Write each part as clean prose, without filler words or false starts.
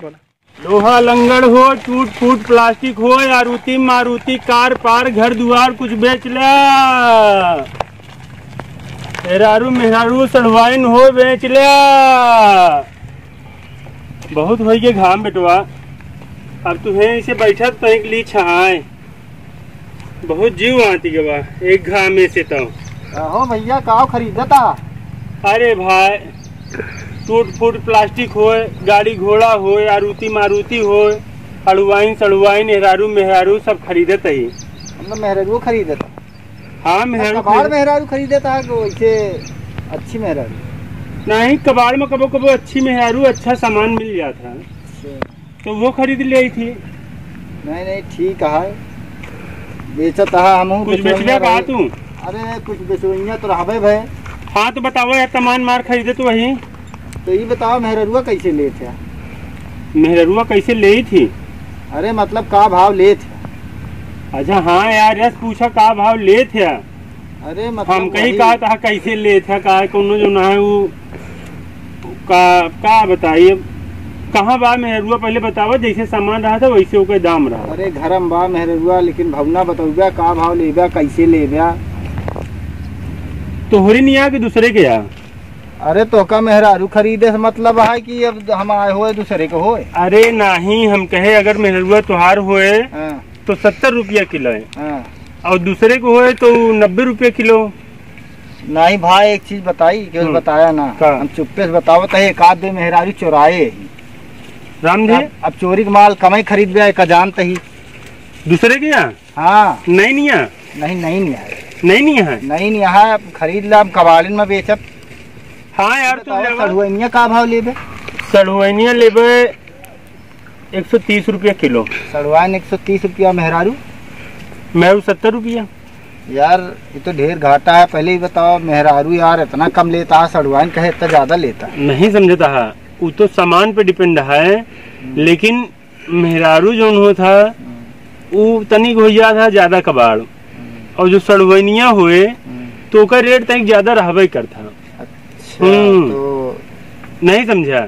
लोहा लंगड़ हो, टूट फूट प्लास्टिक हो, आरुति मारुति कार पार घर दुआर कुछ बेच ला। मेहरारू मेहरारू सड़वाइन हो बेच लिया। बहुत हो गए घाम बेटवा, अब तुम्हें इसे बैठा तो एक ली छाए। बहुत जीव आती है बा एक घाम में से तो। हो भैया का खरीदा था? अरे भाई टूट फूट प्लास्टिक हो, गाड़ी घोड़ा हो, आरुति मारुति हो, अड़ुवाइन सड़ुवाइन मेहरारू मेहरारू सब खरीदत ही। मतलब मेहरारू खरीदा था? हाँ मेहरारू मेहरारू खरीदा था वैसे अच्छी मेहरारू नहीं, कबाड़ में कबो कबो अच्छी मेहरारू अच्छा सामान मिल जाता है तो वो खरीद ले आई थी। नहीं नहीं ठीक है, बेचा था हम कुछ बेच लिया कहा तू? अरे कुछ बेचवैया तो रहा भाई। हाँ तो बताओ यार, तमान मार खरीदे तो वही तो ये बताओ मेहरुआ कैसे ले थे? मेहरुआ कैसे ले थी? अरे मतलब का भाव ले थे? अच्छा हाँ यार, यस पूछा का भाव ले थे? अरे मतलब हम कहीं कहा था कैसे ले था, का कोनो जो ना है वो का बताइए कहाँ बा मेहरुआ पहले बतावा, जैसे सामान रहा था वैसे ओके दाम रहा। अरे घर में बा मेहरुआ, लेकिन भावना बताओ का भाव लेबा कैसे लेबा? तोहरी नहीं आ कि दूसरे के आ? अरे तो का मेहरारू खरीदे से मतलब है कि अब हम आए हुए दूसरे के होए? अरे नहीं, हम कहे अगर मेहरुआ तुहार होए तो 70 रुपया किलो है और दूसरे को होए तो 90 रुपये किलो। नहीं भाई एक चीज बताई क्यों बताया ना, हम चुप्पे से बताओ तो एक आध मेहरारू चुराए राम जी। अब चोरी का माल कमाई खरीद गया का जानते ही दूसरे के यहाँ? हाँ नहीं नहीं है, नहीं नहीं नहीं है, नहीं है, नहीं नहीं है, खरीद ला कबाड़िन में बेचब। हाँ यार तो सड़ुआइनिया का भाव लेबे? सड़ुआइनिया लेबे 130 रुपया किलो। सड़ुआइन 130 रुपया, मेहरारू मेहरारू 70 रुपया। यार ये तो ढेर घाटा है, पहले ही बताओ। मेहरारू यार इतना कम लेता है, सड़ुआइन कहे इतना ज्यादा लेता है। नहीं समझता है, वो तो सामान पे डिपेंड है, लेकिन मेहरारू जो हो था वो तनिक हो था ज्यादा कबाड़, और जो सड़ुआइनिया हुए तो का रेट तक ज्यादा रहबे करता। तो नहीं समझा?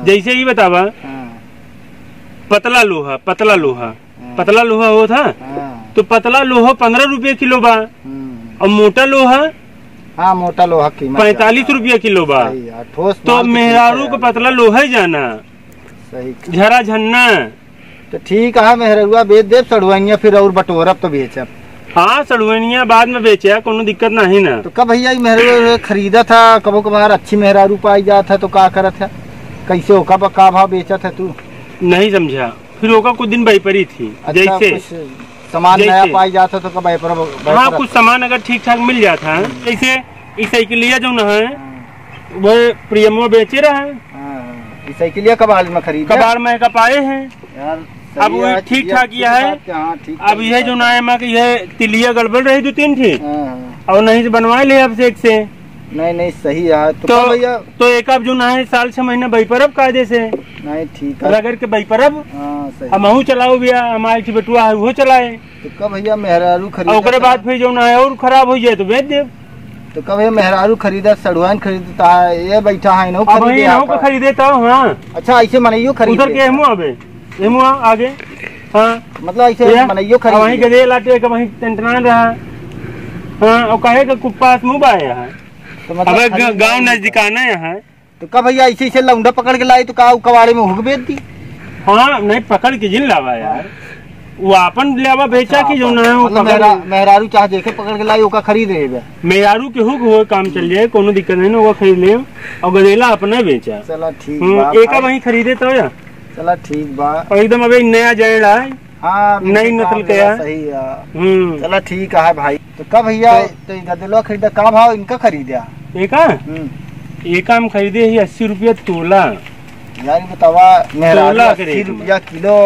जैसे ही बतावा पतला लोहा पतला लोहा हो था तो पतला लोहा 15 रुपये किलो बा, और मोटा लोहा हाँ मोटा लोहा कीमत 45 रुपया किलो बा। तो मेहरारू को पतला लोहा ही जाना सही झरा झन्ना। तो ठीक है मेहरुआ बेच दे, सड़ुआइनिया फिर और बटोरब तो बेचब। हाँ सड़ुआइनिया बाद में बेचे, कोनो दिक्कत नहीं ना। तो कब भैया मेहरुआ खरीदा था? कबो कबार अच्छी मेहरारू पाई जाता तो का करत है? कैसे हो कब का भाव बेचा था तू? नहीं समझा, फिर ओका कुछ दिन बैपरी थी। अच्छा, जैसे सामान नया पाई जाता तो कब हाँ कुछ सामान अगर ठीक ठाक मिल जाता है, जैसे इस साइकिलिया जो न है वो प्रियमो बेचे रहे, साइकिलिया कबाड़ में खरीद कबाड़ में कपाए हैं यार। अब वो ठीक ठाक यह है। अब यह जो ना यह तिलिया गड़बड़ रही 2-3 थी और नहीं से बनवा ले अब से एक से। नहीं नहीं सही है तो भैया तो एक अब जो ना है साल 6 महीना बैपरब कायदे से। नहीं ठीक है रगड़ के बैपरब हम चलाओ भैया, हमारे बेटुआ है वो चलाए। तो कब भैया मेहरारू खरीदा? और बाद फिर जो ना है और खराब हो जाए तो बेच दे। तो कब भैया मेहरारू खरीदा? सड़ुआइन खरीदता है, ये बैठा है इनो खरीदे तो। हाँ अच्छा ऐसे मनइयो खरीद उधर के हेमू आगे। हाँ मतलब ऐसे मनइयो खरीद वहीं गदे लाटे का वहीं टेंटना रहा। हाँ और कहे का कुप्पा मुँह बाया है तो मतलब गाँव नजदीकाना है। तो कब भैया ऐसे ऐसे लौंडा पकड़ के लाई तो का कबाड़े में हुक बेच दी? हाँ नहीं पकड़ के जिन लावा यार, वो अपन लेवा बेचा की जो ना है मेहरारू चाह देखे पकड़ के लाई ओका खरीद रहे। मेहरारू के हुक हो काम चल जाए, कोनो दिक्कत नहीं, वो खरीद ले और गदेला अपना बेचा। चला ठीक एक वहीं खरीदे तो या चला ठीक बा। और एकदम अभी नया जड़ है, हाँ नई नस्ल के है। सही है चला ठीक है भाई। तो कब भैया तो गदेला खरीदा का भाव इनका खरीदा? एक हम खरीदे ही 80 रुपया तोला। यार बतावा मेहरारू 80 रुपया किलो,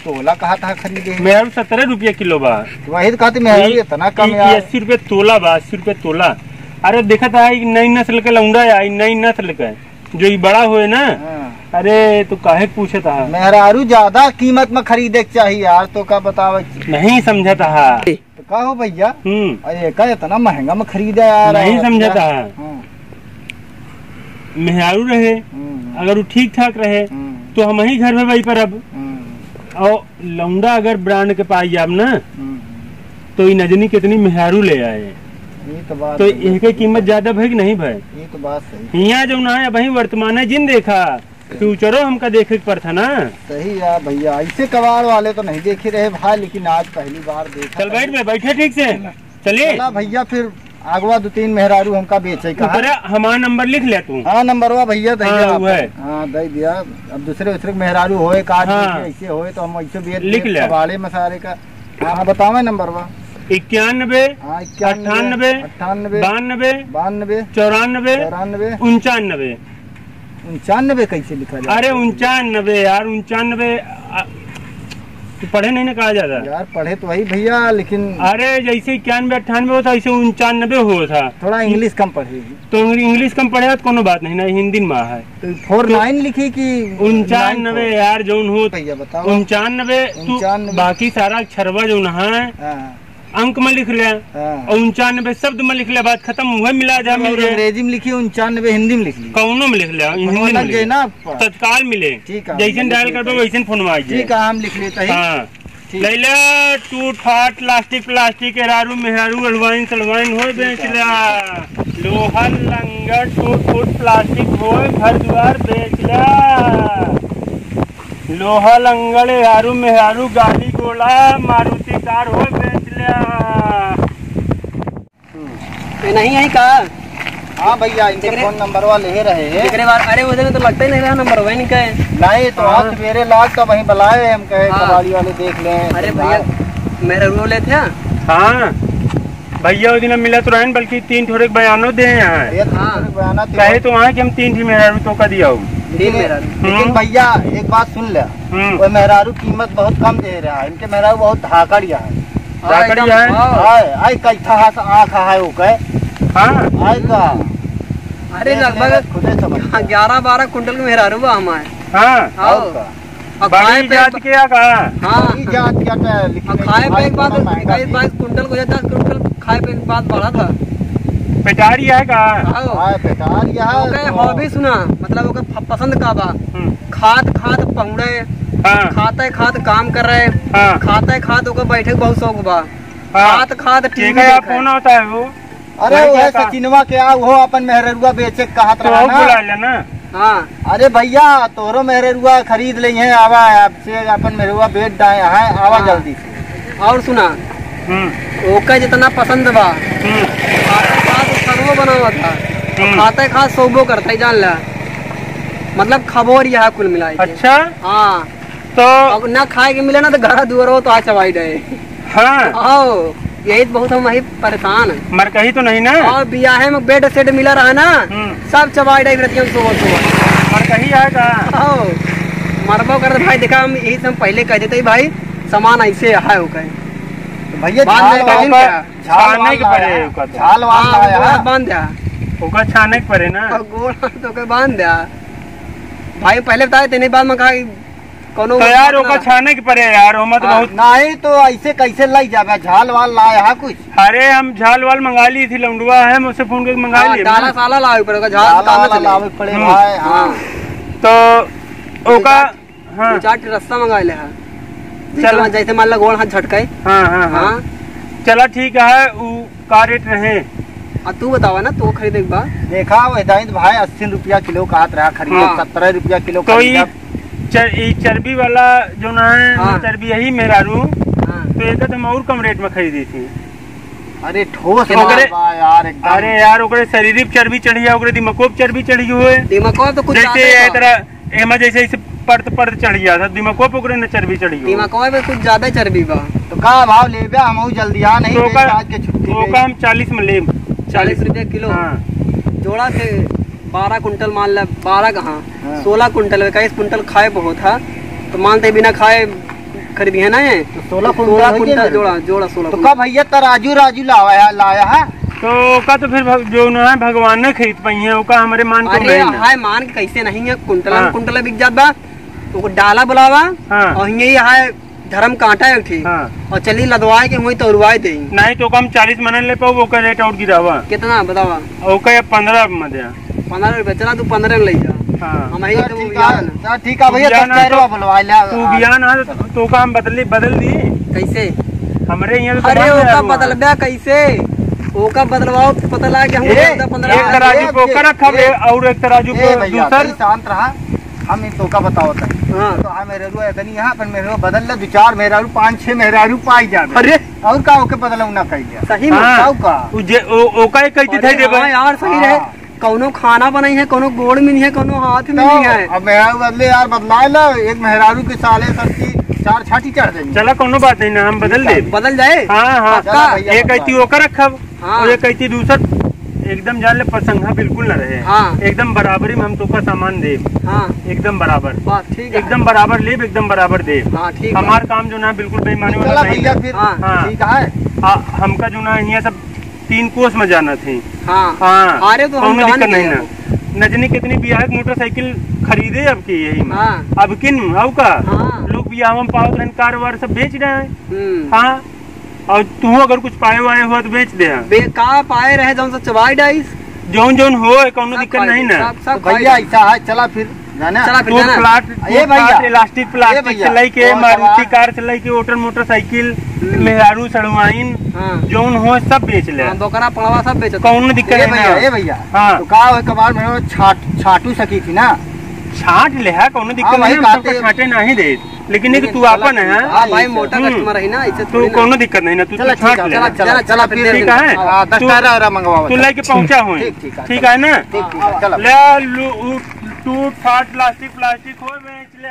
तोला कहा था खरीदे? मेहरारू 17 रुपया किलो बा। वही तो कहते मेहरारू इतना कम यार। 80 रुपया तोला बा, 80 रुपया तोला। अरे देखा था नई नस्ल का लौंडा है, नई नस्ल का जो ये बड़ा हुए ना। अरे तो काहे पूछे था? मेहरारू ज्यादा कीमत में खरीदे चाहिए यार, तो का बतावा नहीं समझा था। तो का हो भैया अरे का इतना महंगा में खरीदा यार? नहीं समझा था। मेहरारू रहे अगर वो ठीक ठाक रहे तो हम ही घर में वही पर अब और लौंडा अगर ब्रांड के पास जाब ना तो ये नजनी कितनी मेहरू ले आए। ये तो बात तो इसकी कीमत ज्यादा भाई कि नहीं भाई? ये तो बात सही। यहाँ जो ना है वही वर्तमान है, जिन देखा फ्यूचरो हमका देखे पर था ना। सही है भैया, ऐसे कबाड़ वाले तो नहीं देखे रहे भाई, लेकिन आज पहली बार देखा। चल बैठ में बैठे ठीक से चलिए भैया। फिर अगवा 2-3 मेहरारू हमका बेचे कहा। हमारा नंबर लिख ले तू। हाँ नंबरवा भैया दे दिया। हाँ दे दिया। अब दूसरे मेहरारू होए काज ऐसे होए तो हम ऐसे बेच लिख ले कबाड़े मसारे का। हाँ बताओ नंबरवा। 91 98 92 92 94 95 95 कैसे लिखा जाए? अरे 95 यार, 95 तो पढ़े नहीं ना कहा जाता यार। पढ़े तो वही भैया, लेकिन अरे जैसे 91 98 होता ऐसे 95 हो था। थोड़ा इंग्लिश कम पढ़े तो इंग्लिश कम पढ़े तो कोनो बात नहीं ना, हिंदी में है तो 49 लिखी कि 95 यार जो हो भैया बताओ। 95 बाकी सारा अक्षरवा जो है अंक में लिख ले और 95 शब्द में लिख ले, बात खत्म हुआ मिला जा। अंग्रेजी में लिखी 99 हिंदी में लिख ली, कौनो में लिख ले, हिंदी में लिख ना तत्काल मिले। जैसे डायल कर दो वैसे फोन आ जाए। ठीक है हम लिख लेते हैं। हाँ लैला टूट फाट प्लास्टिक एरारू मेहरू अलवाइन सलवाइन हो बेच ला, लोहा लंगर टूट फूट प्लास्टिक हो घर द्वार बेच ला, लोहा लंगड़ एरारू मेहरू गाड़ी गोला मारुति कार हो बेच ला। नहीं है का? हाँ भैया इनके फोन नंबर वाले ले रहे हैं। अरे उधर तो लगता ही नहीं रहा नंबर वही नहीं कहे। नहीं तो आज मेरे लाग तो वहीं बुलाए हम कहे कबाड़ी वाले देख ले। अरे भैया मेरे रो ले थे। हाँ भैया वो दिन मिला तो रहे, बल्कि 3 थोड़े बयानों दे यहाँ कहे तो वहाँ कि हम 3 मेहरारू तो का दिया हूँ। लेकिन भैया एक बात सुन ले, वो मेहरारू कीमत बहुत कम दे रहा है। इनके मेहरारू बहुत धाकड़िया है। धाकड़िया है कैथा आँख है वो कहे। हाँ आएगा। अरे लगभग 11-12 कुंटल के मेहरारू बा हमारे। हाँ बड़ी जात के या कहा? हाँ जात क्या खाए पे एक बात 22 कुंटल को 10 कुंटल खाए पे एक बात बढ़ा था। पेटारी है का? पेटारी है। हॉबी सुना मतलब ओके पसंद का बा, खात पहुड़े खाते खात काम कर रहे, खाते खात ओके बैठे बहुत शौक बा, खात ठीक है। फोन होता है वो। अरे वो है सचिनवा क्या वो अपन मेहरुआ बेचे कहत रहा ना। हाँ अरे भैया तोरो मेहरुआ खरीद ले हैं, आवा आपसे अपन मेहरुआ बेच दाए है, आवा जल्दी से। और सुना ओके जितना पसंद बा सर्वो बनावा था, खाते खात सोबो करते जान ला, मतलब खबोर यह कुल मिलाई। अच्छा हाँ तो ना खाए के मिले ना तो घर दुआर हो तो आ चबाई डे। हाँ यही बहुत हम वही परेशान मर कही तो नहीं ना। और बियाहे में बेड सेट मिला रहा ना सब चबाई डे मर कही आएगा। मरबो कर भाई देखा हम यही से पहले कह देते भाई सामान ऐसे है वो कहे भैया बांध दिया छाने के पड़े ना गोड़ा तो बांध दिया भाई। पहले बताए तेने बाद में कहा कोनो तो यार ओका छाने के पड़े यार ओमा तो बहुत नहीं तो ऐसे कैसे लाई जावे झाल वाल लाया है कुछ। अरे हम झाल वाल मंगा ली थी, लंडुआ है मुझसे फोन करके मंगा ली। डाला साला लावे पड़ेगा झाल लावे पड़े भाई। हाँ तो ओका हाँ 4 रास्ता मंगा ले है। चल जैसे मान ला गोड़ हाथ झटकाए। हाँ चला ठीक है। का रेट रहे तू बतावा ना तो खरीदे एक बार देखा वैदाई भाई 80 रुपया किलो कहत रहा खरीदे 17 रुपया किलो। चर्बी वाला जो ना है चर्बी यही मेहरारू तो एक हम और कम रेट में खरीदी थी। अरे ठोस यार एकदम। अरे यार ओकरे शरीरिक चर्बी चढ़ी है, ओकरे दिमागो पे चर्बी चढ़ी हुए। दिमागो तो कुछ जैसे तरह एमा जैसे परत चढ़ गया था दिमागो पे ओकरे ने चर्बी चढ़ी हुई। दिमागो पे कुछ ज्यादा चर्बी बा। तो का भाव लेबे हम जल्दी आ नहीं आज के छुट्टी तो का हम 40 में ले 40 रुपया किलो। जोड़ा से 12 कुंटल मान ला 12 कहाँ 16 कुंटल 21 कुंटल खाए बहुत था तो मानते बिना खाए खरीदी है ना ये 16 कुंटल जोड़ा 16। तो का भैया तराजू राजू लाया है तो का तो फिर जो ना है भगवान ने खरीद पाई है का हमारे मान को अरे हाय मान के कैसे नहीं है कुंटल कुंटल बिक जात बा तो डाला बुलावा और यही है धर्म कांटा है ठीक और चली लदवाए के हुई तो उड़वाए दे नहीं तो हम 40 मन ले पाओ वो का रेट और गिरावा कितना बतावा ओका 15 में दे 15 रुपए चला, तू 15 में ले जा। हाँ हम ही तो ठीक यार है, ठीक है भैया, बियान 10 रुपया बुलवा लिया। तू बियान आ तो काम बदल दी कैसे? हमरे यहाँ तो अरे तमाम ओका मेहरारू बदल गया कैसे? ओका बदलवाओ पता लगा कि हम एक 15 तराजू पे ओका रखा है और एक तराजू पे ए भैया दूसर। तनी शांत रहा, हम तो का बताओ तनी। हाँ। तो हाँ मेहरारू इतनी यहाँ पर मेहरारू बदल ले, 2-4 मेहरारू 5-6 मेहरारू पाई जावे। अरे और का ओके बदलऊ ना कही गया। सही में हाँ। का ओका एक कहती थे अरे देबे हाँ यार सही रहे। हाँ। कौनो खाना बनाई है, कौनो गोड़ में नहीं है, कौनो हाथ में नहीं है। अब मेहरारू बदले यार, बदलाए ला एक मेहरारू के साले सबकी 4 छाती चढ़ देंगे। चला कोनो बात नहीं ना, हम बदल दे। बदल जाए। हाँ हाँ पक्का? भैया, एक कहती ओका रखब हाँ। और एक कहती दूसर। एकदम जान ले प्रसंगा बिल्कुल न रहे। हाँ। एकदम बराबरी में हम तो का सामान दे, हाँ एकदम बराबर, बात ठीक है। एकदम बराबर ले, एकदम बराबर दे। हाँ ठीक है। हमार काम जो ना बिल्कुल बेईमानी वाला चला नहीं भैया है। फिर हाँ। ठीक है। हमका जो ना यहाँ सब 3 कोस में जाना थी। हाँ हाँ अरे तो हम कौनो जान दिक्कत नहीं गए। ना। नजनी कितनी बियाह मोटरसाइकिल खरीदे अब की यही में। हाँ। अब किन अब का हाँ। लोग बियाह में पावत रहन, कार वार सब बेच रहे हैं। हाँ हाँ और तू अगर कुछ पाए वाए हो तो बेच दे। बेकार पाए रहे जौन सा चबाई डाइस। जौन जौन हो कौनो दिक्कत नहीं ना। तो भैया ऐसा है, चला फिर जाना। चला फिर तू जाना। प्लाट ये भैया। इलास्टिक प्लास्टिक भैया। से लेके और मारुति सवाल। कार से लेके ओटर मोटरसाइकिल मेहरारू सड़वाइन हाँ। जौन हो सब बेच ले। हाँ, बोकरा पड़वा सब बेचो। कौनो दिक्कत ए नहीं भैया, ना। ए भैया। हाँ। तो का है कबाड़ में छाटू सकी थी ना। छाट ले है कौनो दिक्कत हाँ, नहीं, वही हम काटे। सबको छाटे नहीं दे, लेकिन एक तू अपन है। हाँ भाई मोटा हम्म। कस्टमर है ना, इसे तू थोड़ी ना। कौनो दिक्कत नहीं ना, तू चला छाट ठीक ले। है, चला चला फिर ठीक है। हाँ, 10 तू- टायरा मंगवा। तू लेके पहुंचा हुई। ठीक है, ठीक है ना। ठीक है, चलो। ले टूट फाट प्लास्टिक हो बेच ले।